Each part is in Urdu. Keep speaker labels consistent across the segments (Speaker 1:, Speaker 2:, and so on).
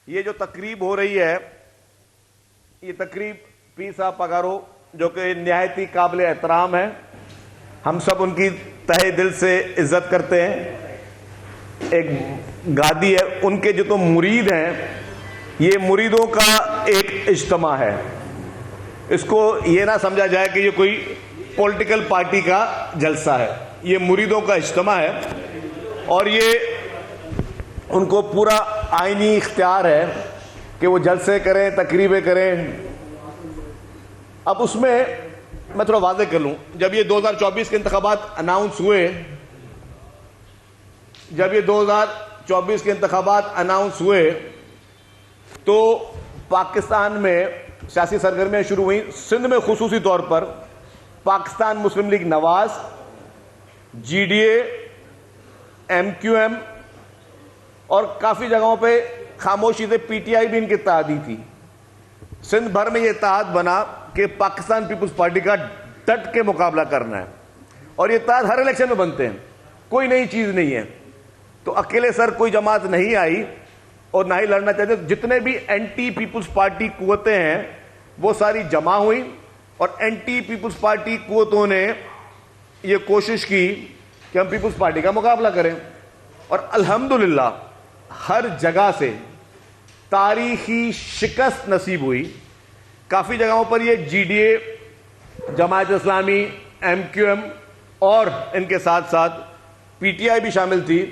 Speaker 1: یہ جو تقریب ہو رہی ہے یہ تقریب پیر صاحب پگارو جو کہ نہایت ہی قابل احترام ہے، ہم سب ان کی تہہ دل سے عزت کرتے ہیں، ایک گادی ہے، ان کے جو تو مرید ہیں، یہ مریدوں کا ایک اجتماع ہے، اس کو یہ نہ سمجھا جائے کہ یہ کوئی پولیٹیکل پارٹی کا جلسہ ہے، یہ مریدوں کا اجتماع ہے اور یہ ان کو پورا آئینی اختیار ہے کہ وہ جلسے کریں، تقریبیں کریں۔ اب اس میں تھوڑا واضح کر لوں، جب یہ 2024 کے انتخابات اناؤنس ہوئے تو پاکستان میں سیاسی سرگرمیاں شروع ہوئیں، سندھ میں خصوصی طور پر Pakistan Muslim League Nawaz, G D A, M Q M اور کافی جگہوں پہ خاموشی سے پی ٹی آئی بھی ان کی اتحادی تھی۔ سندھ بھر میں یہ اتحاد بنا کہ پاکستان پیپلز پارٹی کا ڈٹ کے مقابلہ کرنا ہے، اور یہ اتحاد ہر الیکشن میں بنتے ہیں، کوئی نئی چیز نہیں ہے۔ تو اکیلے سر کوئی جماعت نہیں آئی اور نہ ہی لڑنا چاہتے، جتنے بھی اینٹی پیپلز پارٹی قوتیں ہیں وہ ساری جمع ہوئی اور اینٹی پیپلز پارٹی قوتوں نے یہ کوشش کی کہ ہم پیپلز پارٹی کا مقابلہ کریں، اور الحمدللہ ہر جگہ سے تاریخی شکست نصیب ہوئی۔ کافی جگہوں پر یہ جی ڈی اے، Jamaat Islami, M Q M اور ان کے ساتھ ساتھ پی ٹی آئی بھی شامل تھی،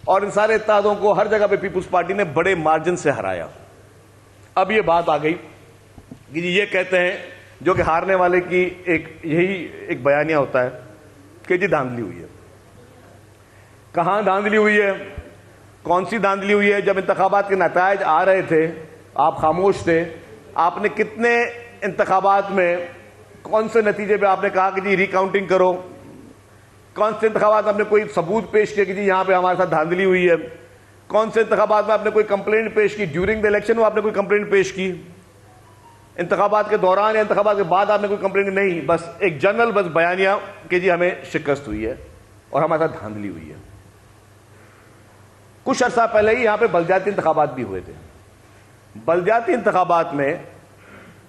Speaker 1: اور ان سارے اتحادوں کو ہر جگہ پہ پیپلز پارٹی نے بڑے مارجن سے ہرایا۔ اب یہ بات آ گئی کہ یہ کہتے ہیں، جو کہ ہارنے والے کی یہی ایک بیانیہ ہوتا ہے کہ جی دھاندلی ہوئی ہے۔ کہاں دھاندلی ہوئی ہے؟ کون سی دھاندلی ہوئی ہے؟ جب انتخابات کے نتائج آ رہے تھے آپ خاموش تھے، آپ نے کتنے انتخابات میں کون سے نتیجے پہ آپ نے کہا کہ جی ری کاؤنٹنگ کرو؟ کون سے انتخابات آپ نے کوئی ثبوت پیش کیا کہ جی یہاں پہ ہمارے ساتھ دھاندلی ہوئی ہے؟ کون سے انتخابات میں آپ نے کوئی کمپلینٹ پیش کی؟ ڈیورنگ دا الیکشن آپ نے کوئی کمپلینٹ پیش کی؟ انتخابات کے دوران یا انتخابات کے بعد آپ نے کوئی کمپلینٹ نہیں، بس ایک جنرل بس بیانیہ کہ جی ہمیں شکست ہوئی ہے اور ہمارے ساتھ دھاندلی ہوئی ہے۔ کچھ عرصہ پہلے ہی یہاں پہ بلدیاتی انتخابات بھی ہوئے تھے۔ بلدیاتی انتخابات میں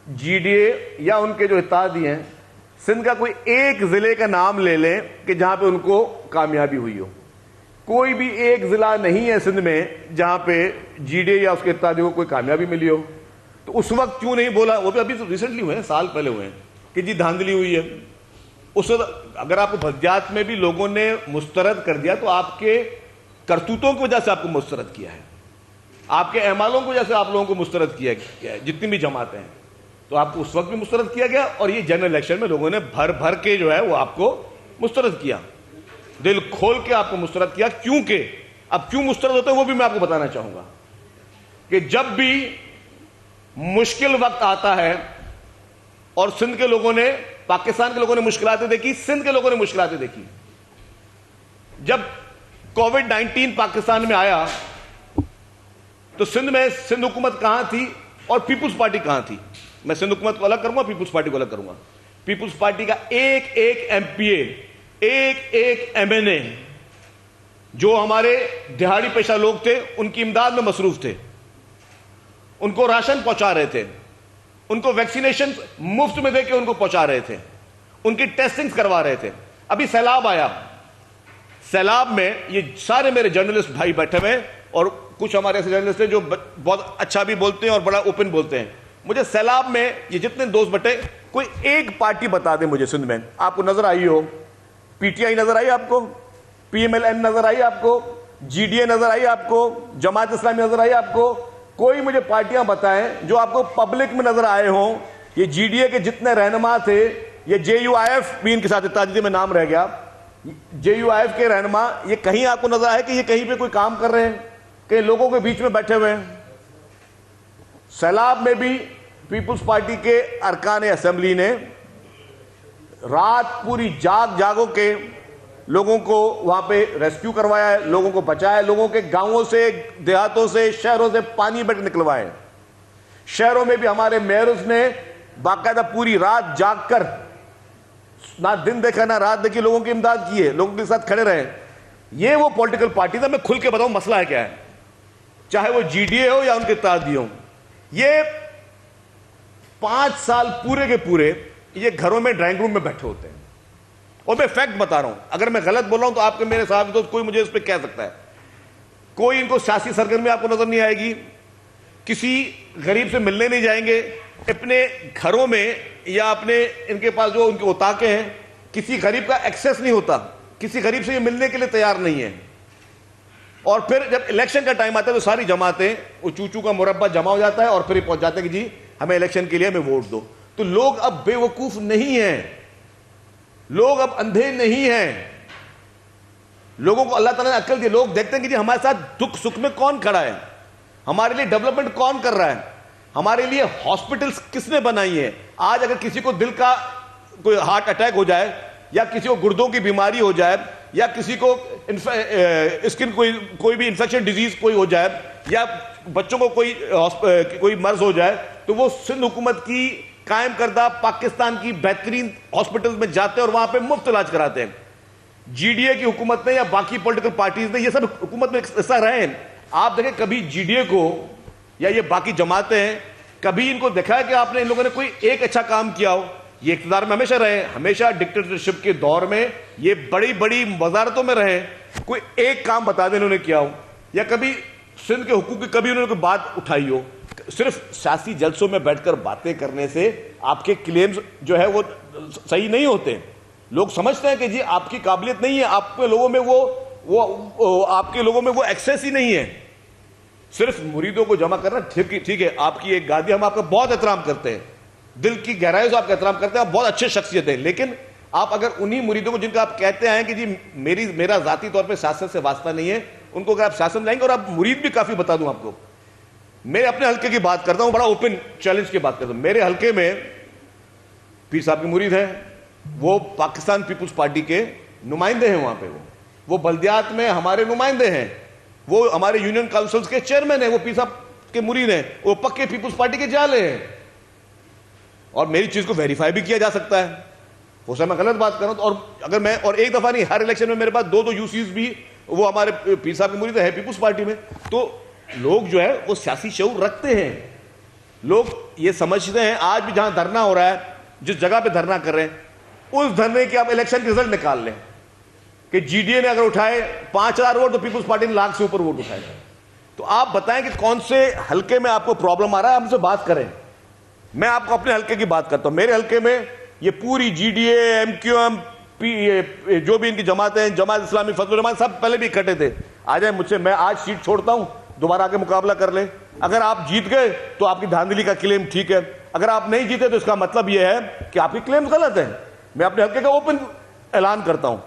Speaker 1: جی ڈی اے یا ان کے جو اتحادی ہیں، سندھ کا کوئی ایک ضلع کا نام لے لیں کہ جہاں پہ ان کو کامیابی ہوئی ہو۔ کوئی بھی ایک ضلع نہیں ہے سندھ میں جہاں پہ جی ڈی اے یا اس کے اتحادیوں کو کوئی کامیابی ملی ہو۔ تو اس وقت کیوں نہیں بولا؟ وہ بھی ابھی ریسنٹلی ہوئے ہیں، سال پہلے ہوئے ہیں کہ جی دھاندلی ہوئی ہے۔ اس وقت اگر آپ کو بلدیات میں بھی لوگوں نے مسترد کر دیا تو آپ کے کرتوتوں کی وجہ سے آپ کو مسترد کیا ہے، آپ کے اعمالوں کی وجہ سے آپ لوگوں کو مسترد کیا گیا ہے، جتنی بھی جماعتیں ہیں، تو آپ کو اس وقت بھی مسترد کیا گیا، اور یہ جنرل الیکشن میں لوگوں نے بھر بھر کے جو ہے وہ آپ کو مسترد کیا، دل کھول کے آپ کو مسترد کیا۔ کیونکہ اب کیوں مسترد ہوتے ہیں وہ بھی میں آپ کو بتانا چاہوں گا کہ جب بھی مشکل وقت آتا ہے، اور سندھ کے لوگوں نے، پاکستان کے لوگوں نے مشکلاتیں دیکھی، سندھ کے لوگوں نے مشکلاتیں دیکھی۔ جب کووڈ 19 پاکستان میں آیا تو سندھ میں سندھ حکومت کہاں تھی اور پیپلز پارٹی کہاں تھی؟ میں سندھ حکومت کو الگ کروں گا، پیپلز پارٹی کو الگ کروں گا۔ پیپلز پارٹی کا ایک ایک ایم پی اے، ایک ایک ایم این اے جو ہمارے دہاڑی پیشہ لوگ تھے ان کی امداد میں مصروف تھے، ان کو راشن پہنچا رہے تھے، ان کو ویکسینیشن مفت میں دے کے ان کو پہنچا رہے تھے، ان کی ٹیسٹنگ کروا رہے تھے۔ ابھی سیلاب آیا، سیلاب میں یہ سارے میرے جرنلسٹ بھائی بیٹھے ہوئے، اور کچھ ہمارے ایسے جرنلسٹ ہیں جو بہت اچھا بھی بولتے ہیں اور بڑا اوپن بولتے ہیں۔ مجھے سیلاب میں یہ جتنے دوست بٹے، کوئی ایک پارٹی بتا دیں مجھے سندھ میں آپ کو نظر آئی ہو؟ پی ٹی آئی نظر آئی آپ کو؟ پی ایم ایل این نظر آئی آپ کو؟ جی ڈی اے نظر آئی آپ کو؟ جماعت اسلامی نظر آئی آپ کو؟ کوئی مجھے پارٹیاں بتائیں جو آپ کو پبلک میں نظر آئے ہوں۔ یہ جی ڈی اے کے جتنے رہنما تھے، یہ جے یو آئی ایف بھی ان کے ساتھ اتحادی میں نام رہ گیا، جے یو آئی ایف کے رہنما، یہ کہیں آپ کو نظر آئے کہ یہ کہیں پہ کوئی کام کر رہے ہیں کہ لوگوں کے بیچ میں بیٹھے ہوئے ہیں؟ سیلاب میں بھی پیپلز پارٹی کے ارکان اسمبلی نے رات پوری جاگو کے لوگوں کو وہاں پہ ریسکیو کروایا ہے، لوگوں کو بچایا ہے، لوگوں کے گاؤں سے، دیہاتوں سے، شہروں سے پانی بٹ نکلوائے۔ شہروں میں بھی ہمارے میئرز نے باقاعدہ پوری رات جاگ کر، نہ دن دیکھا نہ رات دیکھی، لوگوں کی امداد کی ہے، لوگوں کے ساتھ کھڑے رہے۔ یہ وہ پولیٹیکل پارٹی تھا۔ میں کھل کے بتاؤں مسئلہ ہے کیا ہے۔ چاہے وہ جی ڈی اے ہو یا ان کے اتحادی ہوں، یہ 5 سال پورے کے پورے یہ گھروں میں ڈرائنگ روم میں بیٹھے ہوتے ہیں. اور میں فیکٹ بتا رہا ہوں، اگر میں غلط بول رہا ہوں تو آپ کے میرے صاحب دوست کوئی مجھے اس پہ کہہ سکتا ہے. کوئی ان کو سیاسی سرگرمی آپ کو نظر نہیں آئے گی، کسی غریب سے ملنے نہیں جائیں گے، اپنے گھروں میں یا اپنے ان کے پاس جو ان کے اوتاقے ہیں کسی غریب کا ایکسیس نہیں ہوتا، کسی غریب سے یہ ملنے کے لیے تیار نہیں ہے. اور پھر جب الیکشن کا ٹائم آتا ہے تو ساری جماعتیں وہ چوچو کا مربع جمع ہو جاتا ہے اور پھر یہ پہنچ جاتے ہیں کہ جی ہمیں الیکشن کے لیے ہمیں ووٹ دو. تو لوگ اب بے وقوف نہیں ہیں، لوگ اب اندھے نہیں ہیں، لوگوں کو اللہ تعالیٰ نے عقل دی. لوگ دیکھتے ہیں کہ جی ہمارے ساتھ دکھ سکھ میں کون کھڑا ہے، ہمارے لیے ڈیولپمنٹ کون کر رہا ہے، ہمارے لیے ہاسپٹلس کس نے بنائی ہیں. آج اگر کسی کو دل کا کوئی ہارٹ اٹیک ہو جائے یا کسی کو گردوں کی بیماری ہو جائے یا کسی کو اسکن کوئی بھی انفیکشن ڈیزیز کوئی ہو جائے یا بچوں کو کوئی مرض ہو جائے تو وہ سندھ حکومت کی قائم کردہ پاکستان کی بہترین ہاسپٹلز میں جاتے ہیں اور وہاں پہ مفت علاج کراتے ہیں. جی ڈی اے کی حکومت نے یا باقی پولیٹیکل پارٹیز نے یہ سب حکومت میں حصہ رہے ہیں. آپ دیکھیں کبھی جی ڈی اے کو یا یہ باقی جماعتیں ہیں کبھی ان کو دیکھا ہے کہ آپ نے ان لوگوں نے کوئی ایک اچھا کام کیا ہو؟ یہ اقتدار میں ہمیشہ رہے، ہمیشہ ڈکٹیٹرشپ کے دور میں یہ بڑی بڑی وزارتوں میں رہے، کوئی ایک کام بتا دیں انہوں نے کیا ہو یا کبھی سندھ کے حقوق کی کبھی انہوں نے کوئی بات اٹھائی ہو؟ صرف سیاسی جلسوں میں بیٹھ کر باتیں کرنے سے آپ کے کلیمز جو ہے وہ صحیح نہیں ہوتے. لوگ سمجھتے ہیں کہ جی آپ کی قابلیت نہیں ہے، آپ کے لوگوں میں آپ کے لوگوں میں وہ ایکسیس ہی نہیں ہے. صرف مریدوں کو جمع کرنا ٹھیک ہے، آپ کی ایک گادی، ہم آپ کا بہت احترام کرتے ہیں، دل کی گہرائی سے آپ کا احترام کرتے ہیں، آپ بہت اچھے شخصیت ہیں. لیکن آپ اگر انہی مریدوں کو جن کا آپ کہتے ہیں کہ جی میرا ذاتی طور پہ سیاست سے واسطہ نہیں ہے، ان کو اگر آپ سیاست میں جائیں گے، اور آپ مرید بھی کافی بتا دوں آپ کو، میں اپنے حلقے کی بات کرتا ہوں، بڑا اوپن چیلنج کی بات کرتا ہوں. میرے حلقے میں پیر صاحب کے مرید ہیں، وہ پاکستان پیپلز پارٹی کے نمائندے ہیں، وہاں پہ وہ بلدیات میں ہمارے نمائندے ہیں، وہ ہمارے یونین کاؤنسلز کے چیئرمین ہیں، وہ پیر صاحب کے مرید ہیں، وہ پکے پیپلز پارٹی کے جالے ہیں. اور میری چیز کو ویریفائی بھی کیا جا سکتا ہے، ہو سکتا ہے میں غلط بات کر رہا ہوں. اور اگر میں اور ایک دفعہ نہیں، ہر الیکشن میں میرے پاس 2 یو سیز بھی وہ ہمارے پیر صاحب کے مرید ہے پیپلز پارٹی میں. تو لوگ جو ہے وہ سیاسی شعور رکھتے ہیں، لوگ یہ سمجھتے ہیں. آج بھی جہاں دھرنا ہو رہا ہے، جس جگہ پہ دھرنا کر رہے ہیں، اس دھرنے کے آپ الیکشن کے رزلٹ نکال لیں کہ جی ڈی اے نے اگر اٹھائے 5000 ووٹ تو پیپلز پارٹی نے 1,00,000 سے اوپر ووٹ اٹھائے. تو آپ بتائیں کہ کون سے حلقے میں آپ کو پرابلم آ رہا ہے، ہم سے بات کریں. میں آپ کو اپنے حلقے کی بات کرتا ہوں. میرے حلقے میں یہ پوری G D A, M Q M, جو بھی ان کی جماعتیں ہیں، جماعت اسلامی، فضل الرحمان، سب پہلے بھی اکٹھے تھے. آ جائیں مجھ سے، میں آج سیٹ چھوڑتا ہوں، دوبارہ آ کے مقابلہ کر لیں. اگر آپ جیت گئے تو آپ کی دھاندلی کا کلیم ٹھیک ہے، اگر آپ نہیں جیتے تو اس کا مطلب یہ ہے کہ آپ کی کلیم غلط ہے. میں اپنے حلقے کا اوپن اعلان کرتا ہوں.